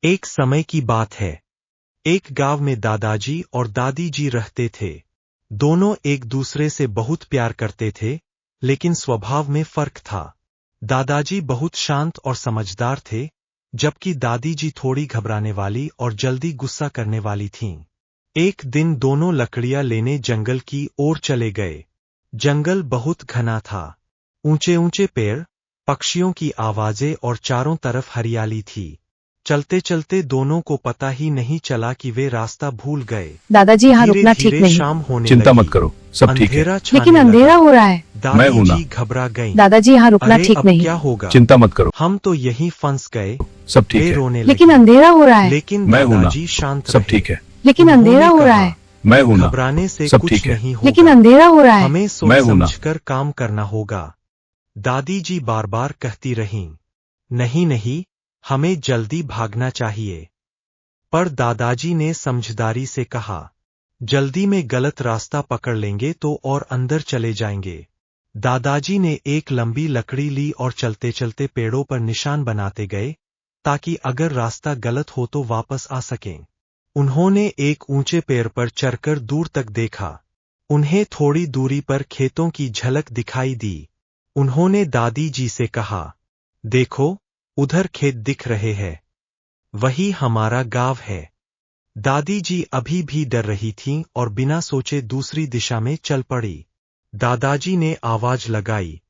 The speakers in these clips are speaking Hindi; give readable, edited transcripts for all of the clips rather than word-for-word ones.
एक समय की बात है। एक गांव में दादाजी और दादी जी रहते थे। दोनों एक दूसरे से बहुत प्यार करते थे, लेकिन स्वभाव में फर्क था। दादाजी बहुत शांत और समझदार थे, जबकि दादी जी थोड़ी घबराने वाली और जल्दी गुस्सा करने वाली थीं। एक दिन दोनों लकड़ियां लेने जंगल की ओर चले गए। जंगल बहुत घना था। ऊंचे ऊंचे पेड़, पक्षियों की आवाजें और चारों तरफ हरियाली थी। चलते चलते दोनों को पता ही नहीं चला कि वे रास्ता भूल गए। दादाजी यहाँ रुकना ठीक धीरे नहीं। शाम होने चिंता लगी। मत करो, सब ठीक है। अंधेरा छाने लेकिन अंधेरा लगा। हो रहा है। मैं हूं दादी ना। जी घबरा गईं। दादाजी यहाँ रुकना अरे ठीक अब नहीं। क्या होगा? चिंता मत करो, हम तो यहीं फंस गए। सब ठीक वे है। रोने लेकिन लगी। अंधेरा हो रहा है। लेकिन मैं हूं ना, दादाजी शांत सब रहे। ठीक है। लेकिन उन्होंने अंधेरा हो रहा कहा, है। मैं हूं ना, घबराने से सब कुछ ठीक है। नहीं होगा। लेकिन अंधेरा हो रहा है। हमें सोच मैं हूं ना। समझकर काम करना होगा। दादी जी बार बार कहती रहीं, नहीं नहीं, हमें जल्दी भागना चाहिए। पर दादाजी ने समझदारी से कहा, जल्दी में गलत रास्ता पकड़ लेंगे तो और अंदर चले जाएंगे। दादाजी ने एक लंबी लकड़ी ली और चलते चलते पेड़ों पर निशान बनाते गए, ताकि अगर रास्ता गलत हो तो वापस आ सकें। उन्होंने एक ऊंचे पेड़ पर चढ़कर दूर तक देखा। उन्हें थोड़ी दूरी पर खेतों की झलक दिखाई दी। उन्होंने दादी जी से कहा, देखो, उधर खेत दिख रहे हैं। वही हमारा गांव है। दादी जी अभी भी डर रही थीं और बिना सोचे दूसरी दिशा में चल पड़ी। दादाजी ने आवाज लगाई,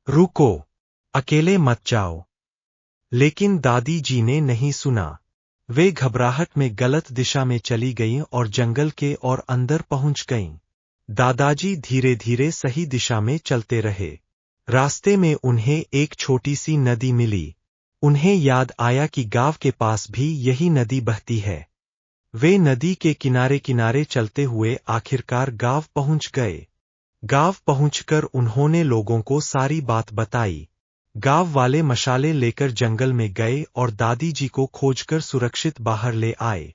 रुको, अकेले मत जाओ। लेकिन दादी जी ने नहीं सुना। वे घबराहट में गलत दिशा में चली गईं और जंगल के और अंदर पहुंच गईं। दादाजी धीरे धीरे सही दिशा में चलते रहे। रास्ते में उन्हें एक छोटी सी नदी मिली। उन्हें याद आया कि गांव के पास भी यही नदी बहती है। वे नदी के किनारे किनारे चलते हुए आखिरकार गांव पहुंच गए। गांव पहुंचकर उन्होंने लोगों को सारी बात बताई। गांव वाले मशाले लेकर जंगल में गए और दादी जी को खोजकर सुरक्षित बाहर ले आए।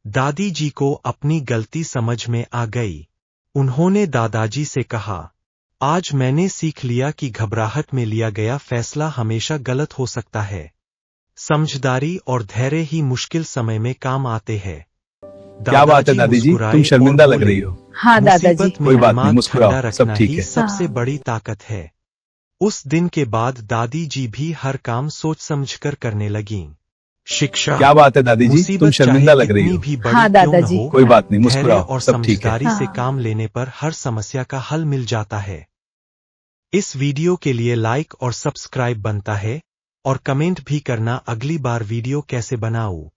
दादी जी को अपनी गलती समझ में आ गई। उन्होंने दादाजी से कहा, आज मैंने सीख लिया कि घबराहट में लिया गया फैसला हमेशा गलत हो सकता है। समझदारी और धैर्य ही मुश्किल समय में काम आते हैं। क्या बात है दादी जी, तुम शर्मिंदा लग रही हो। हाँ दादाजी। कोई बात नहीं, मुस्कुराओ, सब ठीक है। सबसे बड़ी ताकत है। उस दिन के बाद दादी जी भी हर काम सोच समझकर करने लगीं। शिक्षा, क्या बात है दादी जी, तुम मुसीबत शर्मिंदा चाहे लग रही कितनी हो। भी बड़ी हाँ क्यों न दादाजी। हो, कोई बात नहीं, धैर्य मुस्कुराओ, और सब ठीक है। समझदारी से हाँ। काम लेने पर हर समस्या का हल मिल जाता है। इस वीडियो के लिए लाइक और सब्सक्राइब बनता है, और कमेंट भी करना अगली बार वीडियो कैसे बनाऊं।